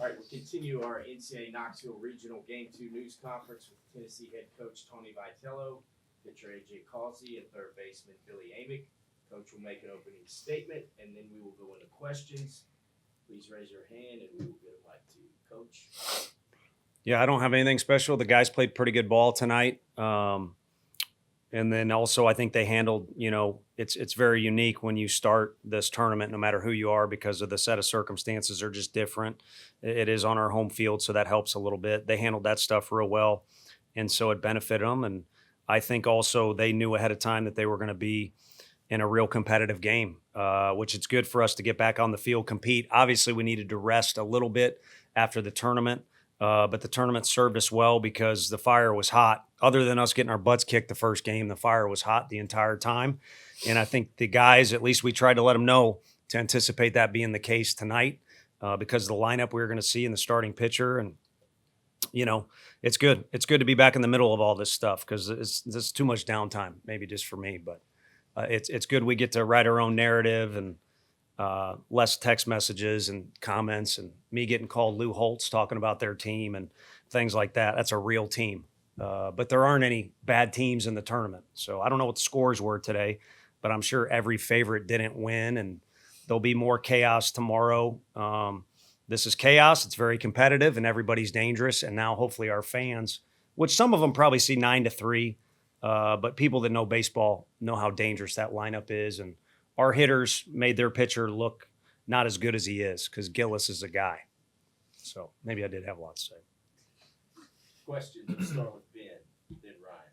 All right, we'll continue our NCAA Knoxville Regional Game 2 news conference with Tennessee head coach Tony Vitello, pitcher AJ Causey, and third baseman Billy Amick. Coach will make an opening statement, and then we will go into questions. Please raise your hand, and we will get a mic to you. Coach? Yeah, I don't have anything special. The guys played pretty good ball tonight. And then also I think they handled, it's very unique when you start this tournament, no matter who you are, because of the set of circumstances are just different. It is on our home field, so that helps a little bit. They handled that stuff real well, and so it benefited them. And I think also they knew ahead of time that they were going to be in a real competitive game, which it's good for us to get back on the field, compete. Obviously, we needed to rest a little bit after the tournament. But the tournament served us well because the fire was hot. Other than us getting our butts kicked the first game, the fire was hot the entire time. And I think the guys, at least we tried to let them know to anticipate that being the case tonight because of the lineup we were going to see in the starting pitcher. And, it's good. It's good to be back in the middle of all this stuff because it's too much downtime, maybe just for me. But it's good we get to write our own narrative and less text messages and comments and me getting called Lou Holtz talking about their team and things like that. That's a real team. But there aren't any bad teams in the tournament. So I don't know what the scores were today, but I'm sure every favorite didn't win, and there'll be more chaos tomorrow. This is chaos. It's very competitive, and everybody's dangerous. And now hopefully our fans, which some of them probably see 9-3, but people that know baseball know how dangerous that lineup is. And our hitters made their pitcher look not as good as he is because Gillis is a guy. So maybe I did have a lot to say. Questions. Let's start with Ben, then Ryan.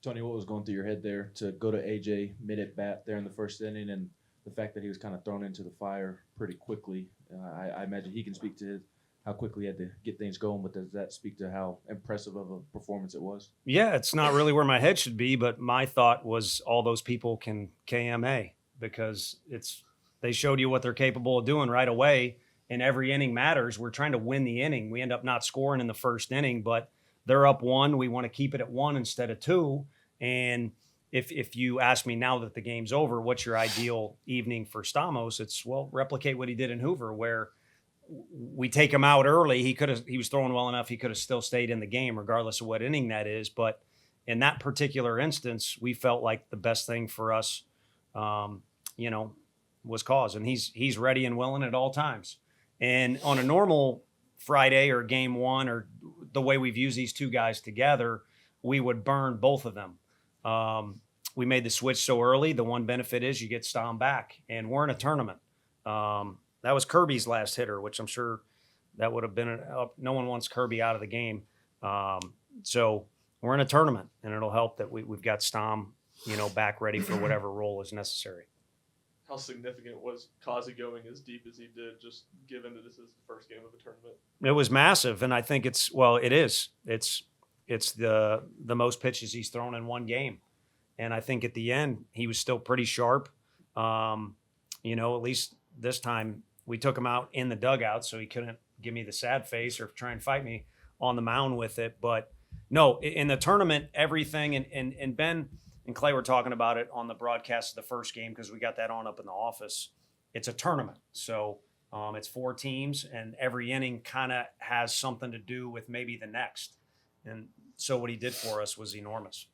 Tony, what was going through your head there to go to AJ mid-at-bat there in the first inning, and the fact that he was kind of thrown into the fire pretty quickly? I imagine he can speak to how quickly he had to get things going, but does that speak to how impressive of a performance it was? Yeah, it's not really where my head should be, but my thought was all those people can KMA because they showed you what they're capable of doing right away, and every inning matters. We're trying to win the inning. We end up not scoring in the first inning, but they're up 1. We want to keep it at 1 instead of 2. And if you ask me now that the game's over, what's your ideal evening for Stamos? It's, replicate what he did in Hoover, where we take him out early. He was throwing well enough. He could have still stayed in the game regardless of what inning that is. But in that particular instance, we felt like the best thing for us, was Cause. And he's ready and willing at all times. And on a normal Friday or game 1 or the way we've used these two guys together, we would burn both of them. We made the switch so early. The one benefit is you get Stom back. And we're in a tournament. That was Kirby's last hitter, which I'm sure that would have been no one wants Kirby out of the game. So we're in a tournament, and it'll help that we've got Stom, back ready for whatever role is necessary. How significant was Causey going as deep as he did, just given that this is the first game of a tournament? It was massive, and I think it is. It's the most pitches he's thrown in one game. And I think at the end, he was still pretty sharp. At least this time, we took him out in the dugout, so he couldn't give me the sad face or try and fight me on the mound with it. But no, in the tournament, everything, and Ben and Clay were talking about it on the broadcast of the first game because we got that on up in the office. It's a tournament. So it's 4 teams, and every inning kind of has something to do with maybe the next. And so what he did for us was enormous.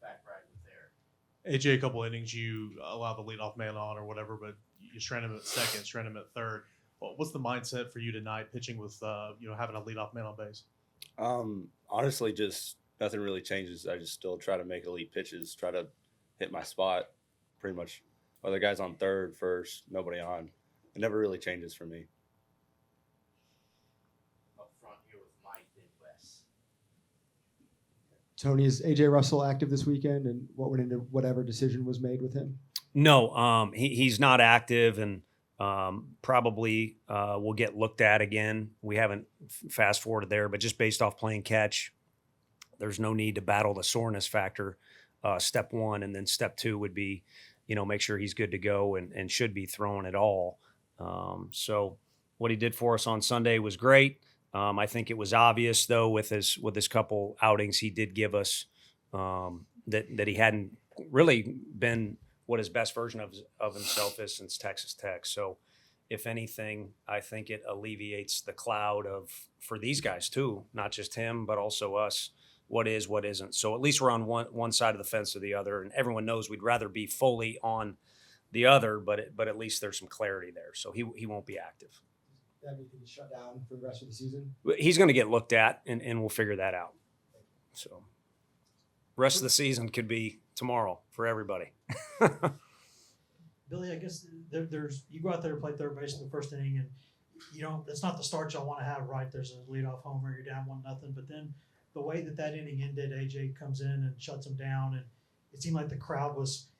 Back right with there. AJ, a couple innings, you allow the leadoff man on or whatever, but you strand him at second, strand him at third. What's the mindset for you tonight pitching with, having a leadoff man on base? Honestly, just nothing really changes. I just still try to make elite pitches, try to hit my spot pretty much. Other guys on third, first, nobody on. It never really changes for me. Up front here with Mike, then Wes. Tony, is AJ Russell active this weekend, and what went into whatever decision was made with him? No, he's not active, and probably will get looked at again. We haven't fast forwarded there, but just based off playing catch, there's no need to battle the soreness factor. Step 1, and then step 2 would be, make sure he's good to go and should be thrown at all. So what he did for us on Sunday was great. I think it was obvious, though, with his couple outings he did give us that he hadn't really been what his best version of himself is since Texas Tech. So if anything, I think it alleviates the cloud for these guys too, not just him, but also us, what is, what isn't. So at least we're on one side of the fence or the other, and everyone knows we'd rather be fully on the other, but at least there's some clarity there. So he won't be active. Everything is shut down for the rest of the season. He's going to get looked at, and we'll figure that out. So rest of the season could be tomorrow for everybody. Billy, I guess there's you go out there and play third base in the first inning, and it's not the start y'all want to have, right? There's a leadoff homer, you're down 1-0, but then the way that inning ended, AJ comes in and shuts him down, and it seemed like the crowd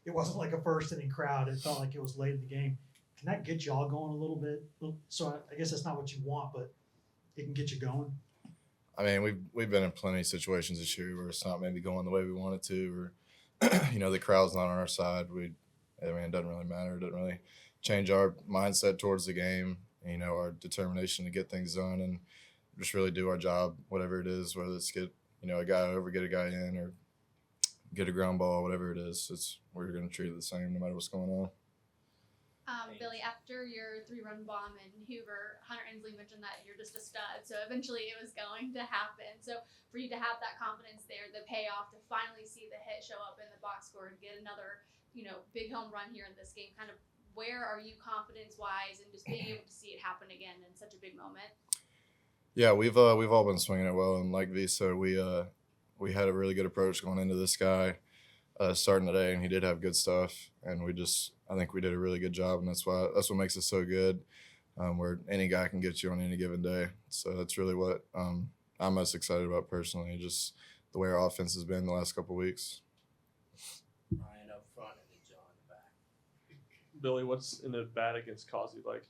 it wasn't like a first inning crowd. It felt like it was late in the game. Can that get y'all going a little bit? So I guess that's not what you want, but it can get you going. I mean, we've been in plenty of situations this year where it's not maybe going the way we want it to, or the crowd's not on our side. It doesn't really matter. It doesn't really change our mindset towards the game. Our determination to get things done and just really do our job, whatever it is, whether it's get a guy over, get a guy in, or get a ground ball, whatever it is. We're going to treat it the same no matter what's going on. Billy, after your 3-run bomb in Hoover, Hunter Ensley mentioned that you're just a stud. So eventually it was going to happen. So for you to have that confidence there, the payoff, to finally see the hit show up in the box score and get another, big home run here in this game, kind of where are you confidence-wise and just being able to see it happen again in such a big moment? Yeah, we've all been swinging it well, and like V said, we had a really good approach going into this guy starting today, and he did have good stuff, and I think we did a really good job, and that's what makes us so good, where any guy can get you on any given day. So that's really what I'm most excited about personally, just the way our offense has been the last couple of weeks. Ryan up front and then John in the back. Billy, what's in the bat against Causey like?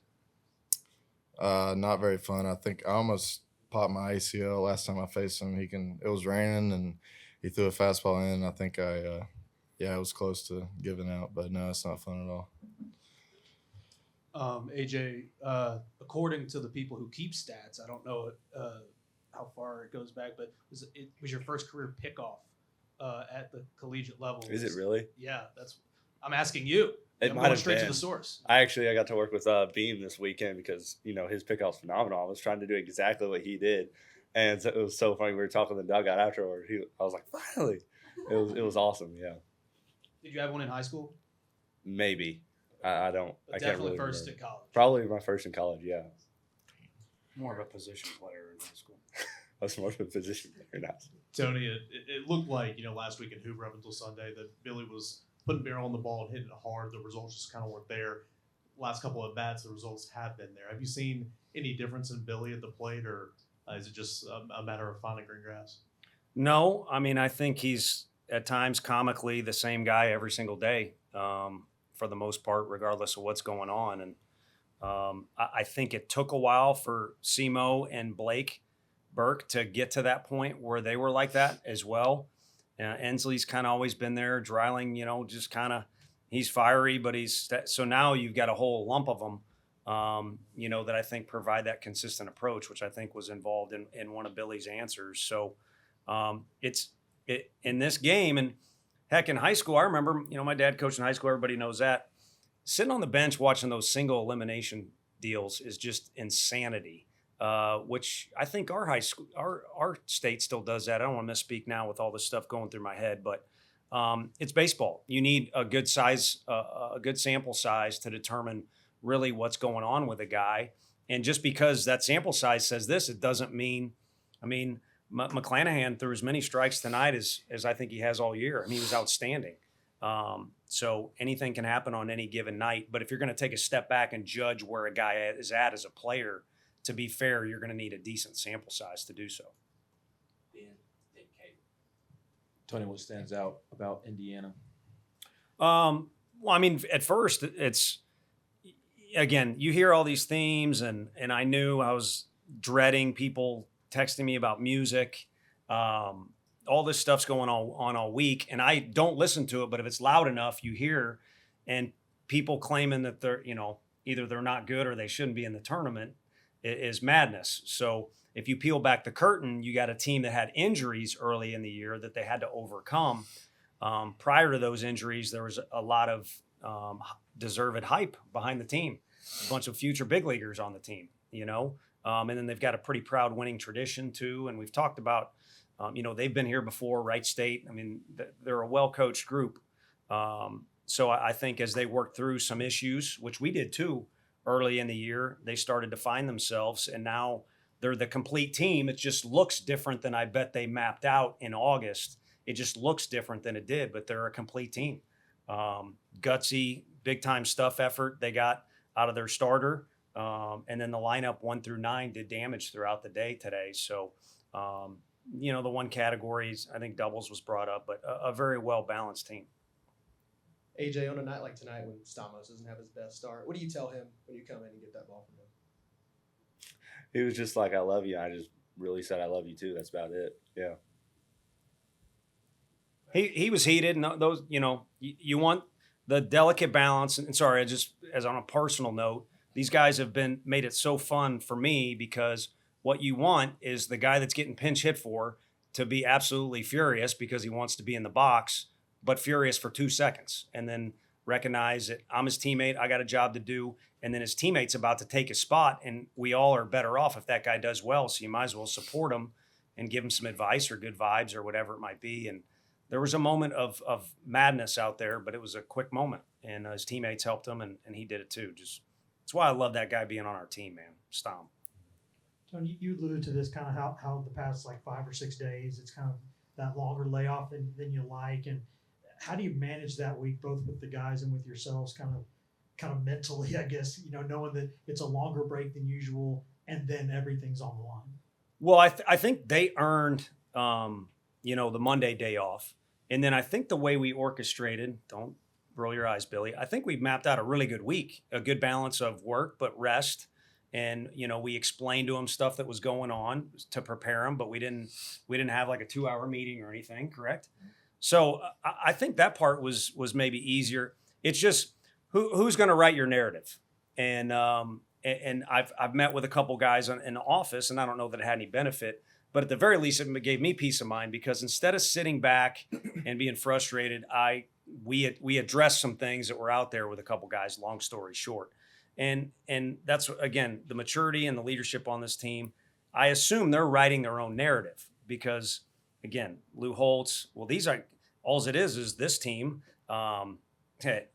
Not very fun. I think I almost popped my ACL last time I faced him. It was raining and he threw a fastball in. I think I was close to giving out, but no, it's not fun at all. AJ, according to the people who keep stats, I don't know how far it goes back, but it was your first career pickoff at the collegiate level. Is it really? Yeah, I'm asking you. It I'm might going have straight to been. the source. I got to work with Beam this weekend because his pickoff's phenomenal. I was trying to do exactly what he did, and so it was so funny. We were talking in the dugout afterward. I was like, finally, it was awesome. Yeah. Did you have one in high school? Maybe. I don't. But I can't definitely really first remember. in college. Probably my first in college. Yeah. More of a position player in high school. I was more of a position player now. Tony, it looked like last week in Hoover up until Sunday that Billy was putting barrel on the ball and hitting it hard. The results just kind of weren't there. Last couple of bats, the results have been there. Have you seen any difference in Billy at the plate, or is it just a matter of finding green grass? No, I mean, I think he's at times comically the same guy every single day, for the most part, regardless of what's going on. And I think it took a while for Simo and Blake Burke to get to that point where they were like that as well. Ensley's kind of always been there, Dreiling, just kind of, he's fiery, but so now you've got a whole lump of them, that I think provide that consistent approach, which I think was involved in one of Billy's answers. So it's in this game, and heck, in high school, I remember, my dad coached in high school, everybody knows that. Sitting on the bench watching those single elimination deals is just insanity. Which I think our high school, our state still does that. I don't want to misspeak now with all this stuff going through my head, but it's baseball. You need a good size, a good sample size to determine really what's going on with a guy. And just because that sample size says this, it doesn't mean. I mean, McClanahan threw as many strikes tonight as I think he has all year. I mean, he was outstanding. So anything can happen on any given night. But if you're going to take a step back and judge where a guy is at as a player, to be fair, you're going to need a decent sample size to do so. Tony, what stands out about Indiana? Well, I mean, at first, it's, again, you hear all these themes, and I knew I was dreading people texting me about music. All this stuff's going on all week, and I don't listen to it, but if it's loud enough, you hear, and people claiming that they're, either they're not good or they shouldn't be in the tournament is madness. So if you peel back the curtain, you got a team that had injuries early in the year that they had to overcome. Prior to those injuries, there was a lot of deserved hype behind the team. a bunch of future big leaguers on the team, you know. And then they've got a pretty proud winning tradition too. And we've talked about, you know, they've been here before, Wright State. I mean, they're a well-coached group. So I think as they work through some issues, which we did too early in the year, they started to find themselves, and now they're the complete team. It just looks different than I bet they mapped out in August. It just looks different than it did, but they're a complete team. Gutsy, big-time stuff effort they got out of their starter. And then the lineup 1 through 9 did damage throughout the day today. So, you know, the one category is, I think doubles was brought up, but a very well-balanced team. AJ, on a night like tonight when Stamos doesn't have his best start, what do you tell him when you come in and get that ball from him? He was just like, I love you. I just really said, I love you too. That's about it. Yeah. He was heated, and those, you know, you want the delicate balance. And sorry, just as on a personal note, these guys have made it so fun for me, because what you want is the guy that's getting pinch hit for to be absolutely furious because he wants to be in the box, but furious for 2 seconds, and then recognize that I'm his teammate, I got a job to do, and then his teammate's about to take his spot, and we all are better off if that guy does well, so you might as well support him and give him some advice or good vibes or whatever it might be. And there was a moment of madness out there, but it was a quick moment, and his teammates helped him, and he did it too. Just that's why I love that guy being on our team, man. Stom. Tony, you alluded to this kind of how the past like 5 or 6 days, it's kind of that longer layoff than you like. And how do you manage that week, both with the guys and with yourselves, kind of mentally, I guess, you know, knowing that it's a longer break than usual and then everything's on the line? Well, I think they earned, you know, the Monday day off. And then I think the way we orchestrated, don't roll your eyes, Billy, I think we mapped out a really good week, a good balance of work, but rest. And, you know, we explained to them stuff that was going on to prepare them, but we didn't have like a 2-hour meeting or anything, correct? So I think that part was maybe easier. It's just who's going to write your narrative, and I've met with a couple guys in the office, and I don't know that it had any benefit, but at the very least it gave me peace of mind, because instead of sitting back and being frustrated, we addressed some things that were out there with a couple guys. Long story short, and that's again the maturity and the leadership on this team. I assume they're writing their own narrative, because again, Lou Holtz. Well, these are all it is this team. The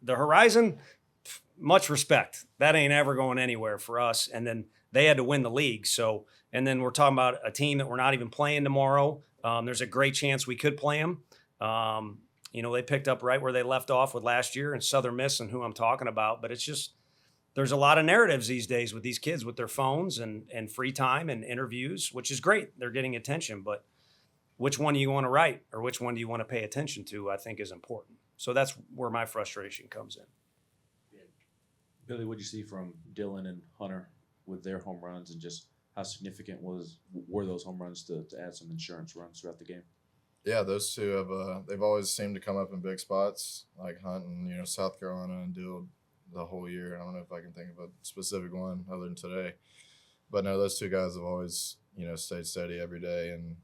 horizon, much respect. That ain't ever going anywhere for us. And then they had to win the league. So, and then we're talking about a team that we're not even playing tomorrow. There's a great chance we could play them. You know, they picked up right where they left off with last year, and Southern Miss and who I'm talking about. But it's just, there's a lot of narratives these days with these kids with their phones and free time and interviews, which is great. They're getting attention, but which one do you want to write, or which one do you want to pay attention to, I think is important. So that's where my frustration comes in. Billy, what'd you see from Dylan and Hunter with their home runs, and just how significant were those home runs to add some insurance runs throughout the game? Yeah, those two have they've always seemed to come up in big spots, like Hunt and, you know, South Carolina and Dill the whole year. I don't know if I can think of a specific one other than today, but no, those two guys have always, you know, stayed steady every day and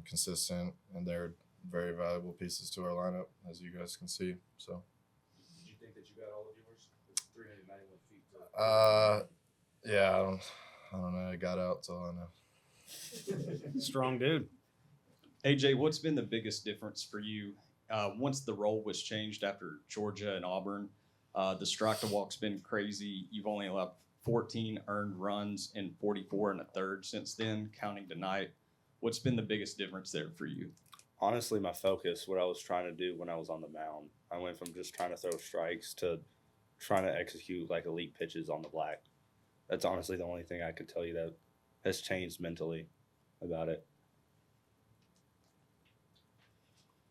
consistent, and they're very valuable pieces to our lineup, as you guys can see. So. Did you think that you got all of yours? 391 feet. Yeah, I don't know. It got out, that's all I know. Strong dude. AJ, what's been the biggest difference for you once the role was changed after Georgia and Auburn? The strike to walk's been crazy. You've only allowed 14 earned runs and 44 and a third since then, counting tonight. What's been the biggest difference there for you? Honestly, my focus, what I was trying to do when I was on the mound, I went from just trying to throw strikes to trying to execute like elite pitches on the black. That's honestly the only thing I could tell you that has changed mentally about it.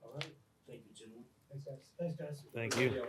All right. Thank you, gentlemen. Thanks, guys. Thank you.